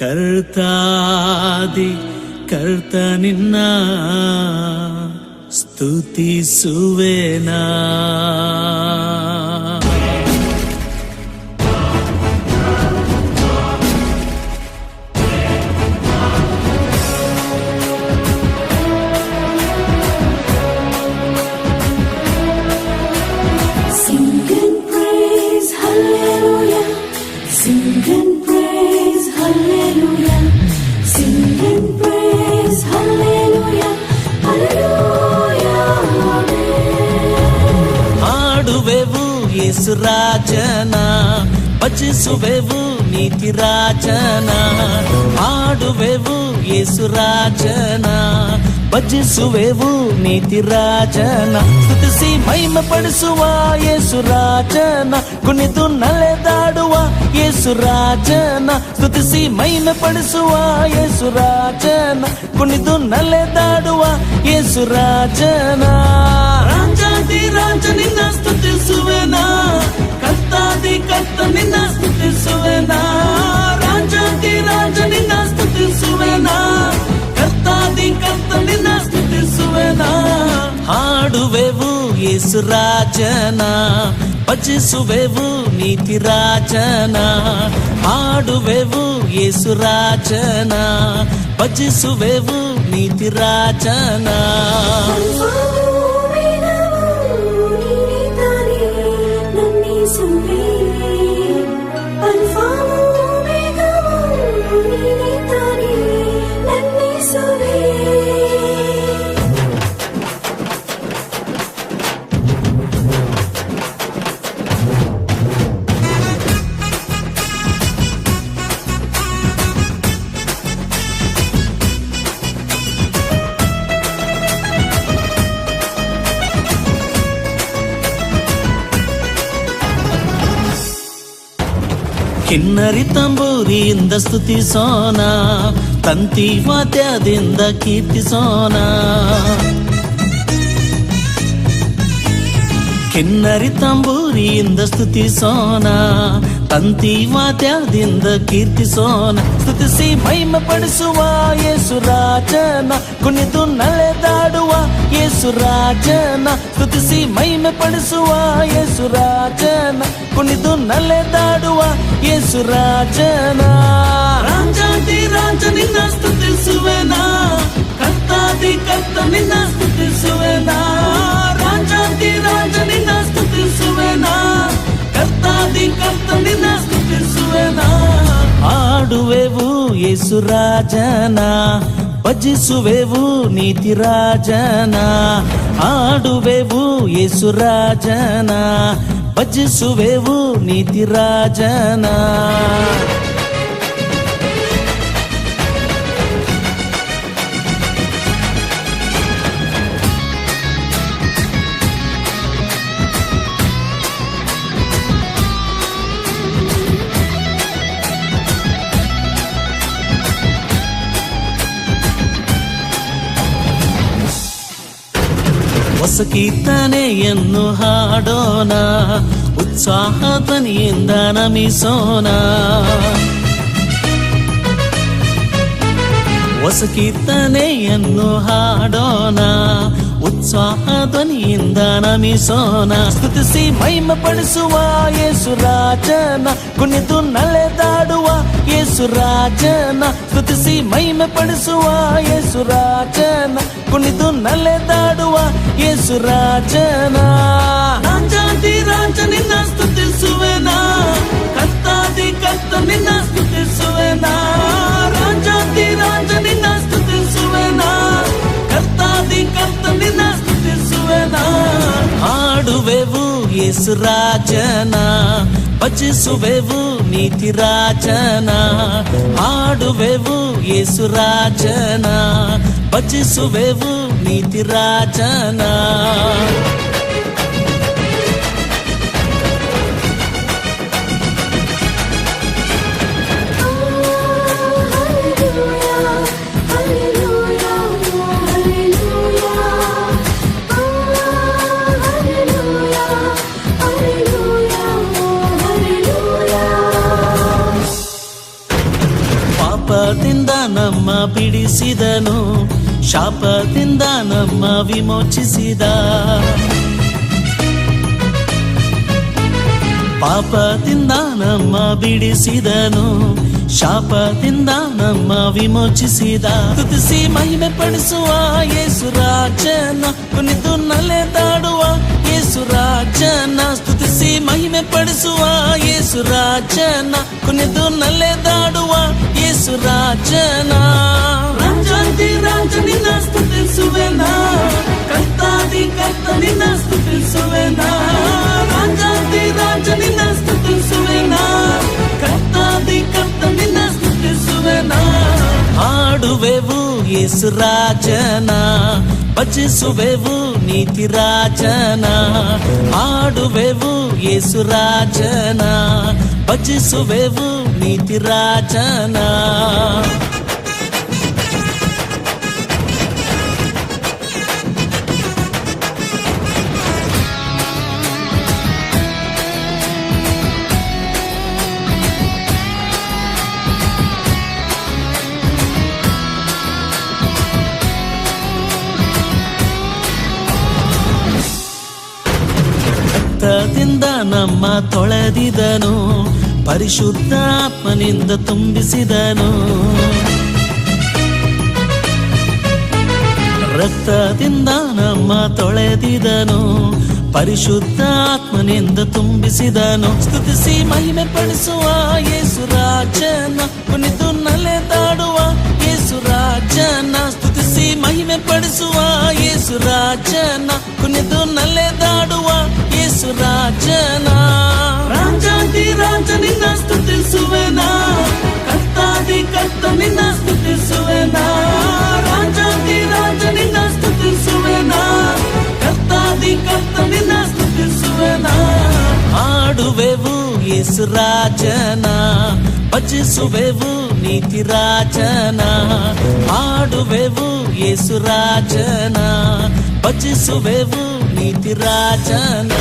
ಕರ್ತಾದಿ ಕರ್ತ ನಿನ್ನ ಸ್ತುತಿಸುವೆನಾ. ಯೇಸು ರಾಜನ ಭಜಿಸುವೆವು ನೀತಿ ರಾಜನ, ಹಾಡುವೆವು ಯೇಸು ರಾಜನ ಭಜಿಸುವೆವು ನೀತಿ ರಾಜನ, ಸ್ತುತಿಸಿ ಮಹಿಮೆ ಪಡಿಸುವ ಯೇಸು ರಾಜನ, ಕುಣಿದು ನಲೆದಾಡುವ ಯೇಸು ರಾಜನ, ಸ್ತುತಿಸಿ ಮಹಿಮೆ ಪಡಿಸುವ ಯೇಸು ರಾಜನ, ಕುಣಿದು ನಲೆದಾಡುವ ಯೇಸು ರಾಜನ. ರಾಜಾದಿ ರಾಜ ನಿನ್ನ ಸ್ತುತಿಸುವೆನಾ, ಕರ್ತಾದಿ ಕರ್ತ ನಿನ್ನ ಸ್ತುತಿಸುವೆನಾ, ರಾಜಾದಿ ರಾಜ ನಿನ್ನ ಸ್ತುತಿಸುವೆನಾ, ಕರ್ತಾದಿ ಕರ್ತ ನಿನ್ನ ಸ್ತುತಿಸುವೆನಾ. ಹಾಡುವೆವು ಯೇಸು ರಾಜನ ಭಜಿಸುವೆವು ನೀತಿ ರಾಜನ, ಹಾಡುವೆವು ಯೇಸು ರಾಜನ ಭಜಿಸುವೆವು ನೀತಿ ರಾಜನ. ಕಿನ್ನರಿ ತಂಬೂರಿಯಿಂದ ಸ್ತುತಿಸೋಣ, ತಂತಿ ವಾದ್ಯದಿಂದ ಕೀರ್ತಿಸೋಣ. ಕಿನ್ನರಿ ತಂಬೂರಿಯಿಂದ ಸ್ತುತಿಸೋಣ, ತಂತಿ ವಾದ್ಯದಿಂದ ಕೀರ್ತಿಸೋಣ. ಸ್ತುತಿಸಿ ಮಹಿಮೆ ಪಡಿಸುವ ಯೇಸು ರಾಜನ, ಕುಣಿದು ನಲೆದಾಡುವ ಯೇಸು ರಾಜನ, ಸ್ತುತಿಸಿ ಮಹಿಮೆ ಪಡಿಸುವ ಯೇಸು ರಾಜನ, ಕುಣಿದು ನಲೆದಾಡುವ ಯೇಸು ರಾಜನ. ರಾಜಾದಿ ರಾಜ ನಿನ್ನ ಸ್ತುತಿಸುವೆನಾ, ಕರ್ತಾದಿ ಕರ್ತ ನಿನ್ನ ಸ್ತುತಿಸುವೆನಾ, ರಾಜಾದಿ ರಾಜ ನಿನ್ನ ಸ್ತುತಿಸುವೆನಾ, ಕರ್ತಾದಿ ಕರ್ತ ನಿನ್ನ ಸ್ತುತಿಸುವೆನಾ. ಹಾಡುವೆವು ಯೇಸು ರಾಜನ ಭಜಿಸುವೆವು ನೀತಿ ರಾಜನ, ಹಾಡುವೆವು ಯೇಸು ರಾಜನ ಭಜಿಸುವೆವು ನೀತಿ ರಾಜನ. ಹೊಸ ಕೀರ್ತನೆಯನ್ನು ಹಾಡೋಣ, ಉತ್ಸಾಹ ಧ್ವನಿಯಿಂದ ನಮಿಸೋಣ. ಹೊಸ ಕೀರ್ತನೆಯನ್ನು ಹಾಡೋಣ, ಉತ್ಸಾಹ ಧ್ವನಿಯಿಂದ ನಮಿಸೋಣ. ಸ್ತುತಿಸಿ ಮಹಿಮೆ ಪಡಿಸುವ ಯೇಸು ರಾಜನ, ಕುಣಿದು ನಲೆದಾಡುವ ಯೇಸು ರಾಜನ, ಸ್ತುತಿಸಿ ಮಹಿಮೆ ಪಡಿಸುವ ಯೇಸು ರಾಜನ, ಕುಣಿದು ನಲೆದಾಡುವ ಯೇಸು ರಾಜನ. ರಾಜಾದಿ ರಾಜ ನಿನ್ನ ಸ್ತುತಿಸುವೆನಾ, ಕರ್ತಾದಿ ಕರ್ತ ನಿನ್ನ ಸ್ತುತಿಸುವೆನಾ, ರಾಜಾದಿ ರಾಜ ನಿನ್ನ ಸ್ತುತಿಸುವೆನಾ, ಕರ್ತಾದಿ ಕರ್ತ ನಿನ್ನ ಸ್ತುತಿಸುವೆನಾ. ಹಾಡುವೆವು ಯೇಸು ರಾಜನ ಭಜಿಸುವೆವು ನೀತಿ ರಾಜನ, ಹಾಡುವೆವು ಯೇಸು ರಾಜನ ಭಜಿಸುವೆವು ನೀತಿ ರಾಜನ. ನಮ್ಮ ಬಿಡಿಸಿದನು, ಶಾಪದಿಂದ ನಮ್ಮ ವಿಮೋಚಿಸಿದ. ಪಾಪದಿಂದ ನಮ್ಮ ಬಿಡಿಸಿದನು, ಶಾಪದಿಂದ ನಮ್ಮ ವಿಮೋಚಿಸಿದ. ಸ್ತುತಿಸಿ ಮಹಿಮೆ ಪಡಿಸುವ ಯೇಸು ರಾಜನ, ಕುಣಿದು ನಲೆದಾಡುವ ಯೇಸು ರಾಜನ. ಸ್ತುತಿಸಿ ಮಹಿಮೆ ಪಡಿಸುವ ಯೇಸು ರಾಜನ, ಕುಣಿದು ನಲೆದಾಡುವ ಯೇಸು ರಾಜನ. ರಾಜಾದಿ ರಾಜ ನಿನ್ನ ಸ್ತುತಿಸುವೆನ, ಕರ್ತಾದಿ ಕರ್ತ ನಿನ್ನ ಸ್ತುತಿಸುವೆನ. ರಾಜಾದಿ ರಾಜ ನಿನ್ನ ಸ್ತುತಿಸುವೆನ, ಕರ್ತಾದಿ ಕರ್ತ ನಿನ್ನ ಸ್ತುತಿಸುವೆನ. ಹಾಡುವೆವು ಯೇಸು ರಾಜನ, ಭಜಿಸುವೆವು ನೀತಿ ರಾಜನ. ಹಾಡುವೆವು ಯೇಸು ರಾಜನ, ಭಜಿಸುವೆವು ನೀತಿ ರಾಜನ. ರಕ್ತದಿಂದ ನಮ್ಮ ತೊಳೆದಿದನು, ಪರಿಶುದ್ಧ ಆತ್ಮನಿಂದ ತುಂಬಿಸಿದನು. ರಕ್ತದಿಂದ ನಮ್ಮ ತೊಳೆದಿದನು, ಪರಿಶುದ್ಧ ಆತ್ಮನಿಂದ ತುಂಬಿಸಿದನು. ಸ್ತುತಿಸಿ ಮಹಿಮೆ ಪಡಿಸುವ ಯೇಸು ರಾಜನ, ಕುಣಿದು ನಲೆದಾಡುವ ಯೇಸು ರಾಜನ. ಸ್ತುತಿಸಿ ಮಹಿಮೆ ಪಡಿಸುವ ಯೇಸು ರಾಜನ, ಕುಣಿದು ನಲೆದಾಡುವ ಯೇಸು ರಾಜನ. ರಾಜಾದಿ ರಾಜ ನಿನ್ನ ಸ್ತುತಿಸುವೆನ, ಕರ್ತಾದಿ ಕರ್ತ ನಿನ್ನ ಸ್ತುತಿಸುವೆನ. ರಾಜಾದಿ ರಾಜ ನಿನ್ನ ಸ್ತುತಿಸುವೆನ, ಕರ್ತಾದಿ ಕರ್ತ ನಿನ್ನ ಸ್ತುತಿಸುವೆನ. ಹಾಡುವೆವು ಯೇಸು ರಾಜನ, ಭಜಿಸುವೆವು ನೀತಿ ರಾಜನ. ಹಾಡುವೆವು ಯೇಸು ರಾಜನ, ಭಜಿಸುವೆವು ನೀತಿ ರಾಜನ.